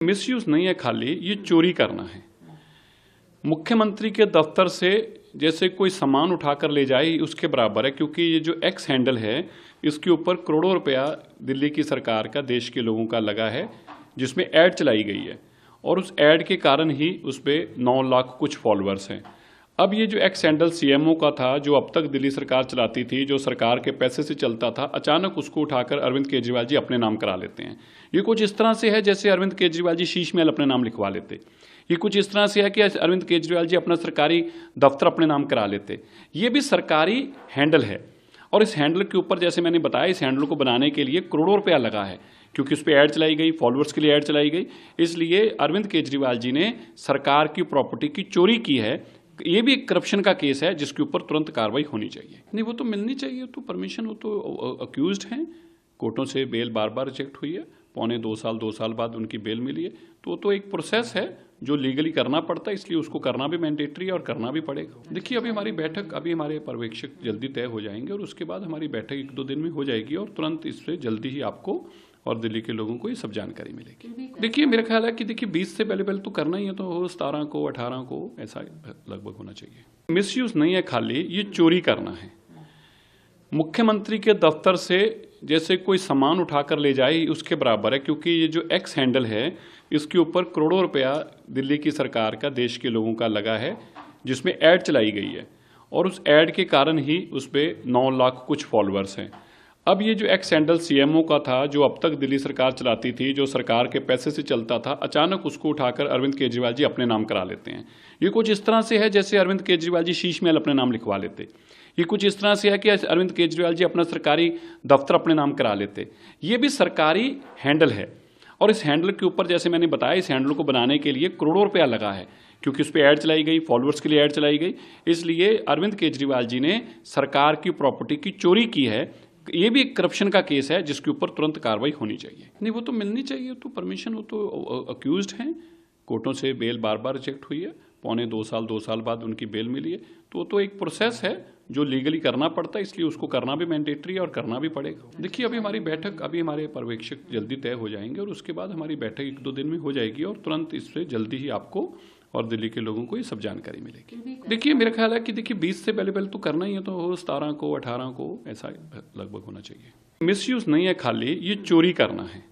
Misuse नहीं है, खाली ये चोरी करना है। मुख्यमंत्री के दफ्तर से जैसे कोई सामान उठाकर ले जाए उसके बराबर है, क्योंकि ये जो एक्स हैंडल है इसके ऊपर करोड़ों रुपया दिल्ली की सरकार का, देश के लोगों का लगा है, जिसमें ऐड चलाई गई है और उस ऐड के कारण ही उस पर 9 लाख कुछ फॉलोअर्स हैं। अब ये जो एक्स हैंडल सीएमओ का था, जो अब तक दिल्ली सरकार चलाती थी, जो सरकार के पैसे से चलता था, अचानक उसको उठाकर अरविंद केजरीवाल जी अपने नाम करा लेते हैं। ये कुछ इस तरह से है जैसे अरविंद केजरीवाल जी शीश महल अपने नाम लिखवा लेते। ये कुछ इस तरह से है कि अरविंद केजरीवाल जी अपना सरकारी दफ्तर अपने नाम करा लेते। ये भी सरकारी हैंडल है और इस हैंडल के ऊपर, जैसे मैंने बताया, इस हैंडल को बनाने के लिए करोड़ों रुपया लगा है, क्योंकि उस पर ऐड चलाई गई, फॉलोअर्स के लिए ऐड चलाई गई। इसलिए अरविंद केजरीवाल जी ने सरकार की प्रॉपर्टी की चोरी की है। ये भी एक करप्शन का केस है जिसके ऊपर तुरंत कार्रवाई होनी चाहिए। नहीं, वो तो मिलनी चाहिए, तो परमिशन, वो तो अक्यूज्ड हैं, कोर्टों से बेल बार बार रिजेक्ट हुई है, पौने 2 साल बाद उनकी बेल मिली है, तो एक प्रोसेस है जो लीगली करना पड़ता है, इसलिए उसको करना भी मैंडेटरी है और करना भी पड़ेगा। देखिए, अभी हमारी बैठक, अभी हमारे पर्यवेक्षक जल्दी तय हो जाएंगे और उसके बाद हमारी बैठक 1-2 दिन में हो जाएगी और तुरंत इससे जल्दी ही आपको और दिल्ली के लोगों को ये सब जानकारी मिलेगी। देखिए, मेरा ख्याल है कि देखिए 20 से पहले तो करना ही है, तो 17 को 18 को ऐसा लगभग होना चाहिए। मिसयूज नहीं है, खाली ये चोरी करना है। मुख्यमंत्री के दफ्तर से जैसे कोई सामान उठाकर ले जाए उसके बराबर है, क्योंकि ये जो एक्स हैंडल है इसके ऊपर करोड़ों रुपया दिल्ली की सरकार का, देश के लोगों का लगा है, जिसमें ऐड चलाई गई है और उस ऐड के कारण ही उस पर 9 लाख कुछ फॉलोअर्स हैं। अब ये जो एक्स हैंडल सीएमओ का था, जो अब तक दिल्ली सरकार चलाती थी, जो सरकार के पैसे से चलता था, अचानक उसको उठाकर अरविंद केजरीवाल जी अपने नाम करा लेते हैं। ये कुछ इस तरह से है जैसे अरविंद केजरीवाल जी शीश महल अपने नाम लिखवा लेते। ये कुछ इस तरह से है कि अरविंद केजरीवाल जी अपना सरकारी दफ्तर अपने नाम करा लेते। ये भी सरकारी हैंडल है और इस हैंडल के ऊपर, जैसे मैंने बताया, इस हैंडल को बनाने के लिए करोड़ों रुपया लगा है, क्योंकि उस पर ऐड चलाई गई, फॉलोअर्स के लिए ऐड चलाई गई। इसलिए अरविंद केजरीवाल जी ने सरकार की प्रॉपर्टी की चोरी की है। ये भी एक करप्शन का केस है जिसके ऊपर तुरंत कार्रवाई होनी चाहिए। नहीं, वो तो मिलनी चाहिए, तो परमिशन, वो तो अक्यूज्ड हैं, कोर्टों से बेल बार बार रिजेक्ट हुई है, पौने 2 साल बाद उनकी बेल मिली है, तो एक प्रोसेस है जो लीगली करना पड़ता है, इसलिए उसको करना भी मैंडेटरी है और करना भी पड़ेगा। देखिए, अभी हमारी बैठक, अभी हमारे पर्यवेक्षक जल्दी तय हो जाएंगे और उसके बाद हमारी बैठक 1-2 दिन में हो जाएगी और तुरंत इससे जल्दी ही आपको और दिल्ली के लोगों को ये सब जानकारी मिलेगी। देखिए, मेरा ख्याल है कि देखिए 20 से पहले तो करना ही है, तो 17 को 18 को ऐसा लगभग होना चाहिए। मिसयूज नहीं है, खाली ये चोरी करना है।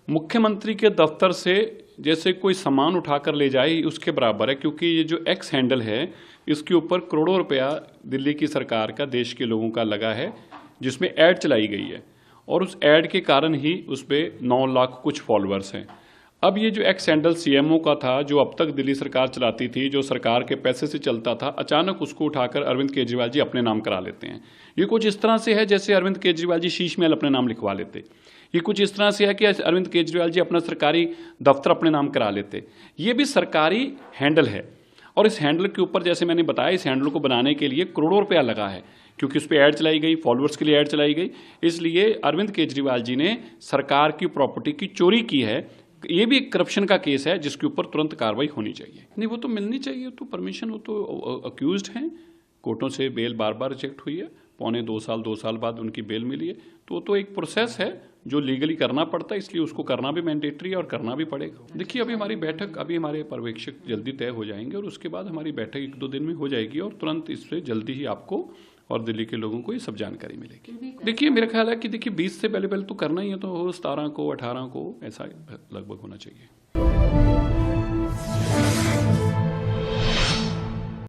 मुख्यमंत्री के दफ्तर से जैसे कोई सामान उठाकर ले जाए उसके बराबर है, क्योंकि ये जो एक्स हैंडल है इसके ऊपर करोड़ों रुपया दिल्ली की सरकार का, देश के लोगों का लगा है, जिसमें ऐड चलाई गई है और उस ऐड के कारण ही उस पर 9 लाख कुछ फॉलोअर्स हैं। अब ये जो एक्स हैंडल सीएमओ का था, जो अब तक दिल्ली सरकार चलाती थी, जो सरकार के पैसे से चलता था, अचानक उसको उठाकर अरविंद केजरीवाल जी अपने नाम करा लेते हैं। ये कुछ इस तरह से है जैसे अरविंद केजरीवाल जी शीश महल अपने नाम लिखवा लेते। ये कुछ इस तरह से है कि अरविंद केजरीवाल जी अपना सरकारी दफ्तर अपने नाम करा लेते। ये भी सरकारी हैंडल है और इस हैंडल के ऊपर, जैसे मैंने बताया, इस हैंडल को बनाने के लिए करोड़ों रुपया लगा है, क्योंकि उस पर ऐड चलाई गई, फॉलोअर्स के लिए ऐड चलाई गई। इसलिए अरविंद केजरीवाल जी ने सरकार की प्रॉपर्टी की चोरी की है। ये भी एक करप्शन का केस है जिसके ऊपर तुरंत कार्रवाई होनी चाहिए। नहीं, वो तो मिलनी चाहिए, तो परमिशन, वो तो अक्यूज्ड हैं, कोर्टों से बेल बार बार रिजेक्ट हुई है, पौने 2 साल बाद उनकी बेल मिली है, तो एक प्रोसेस है जो लीगली करना पड़ता है, इसलिए उसको करना भी मैंडेटरी है और करना भी पड़ेगा। देखिए, अभी हमारी बैठक, अभी हमारे पर्यवेक्षक जल्दी तय हो जाएंगे और उसके बाद हमारी बैठक 1-2 दिन में हो जाएगी और तुरंत इससे जल्दी ही आपको और दिल्ली के लोगों को ये सब जानकारी मिलेगी। देखिए, मेरा ख्याल है कि देखिए 20 से पहले तो करना ही है, तो 17 को 18 को ऐसा लगभग होना चाहिए।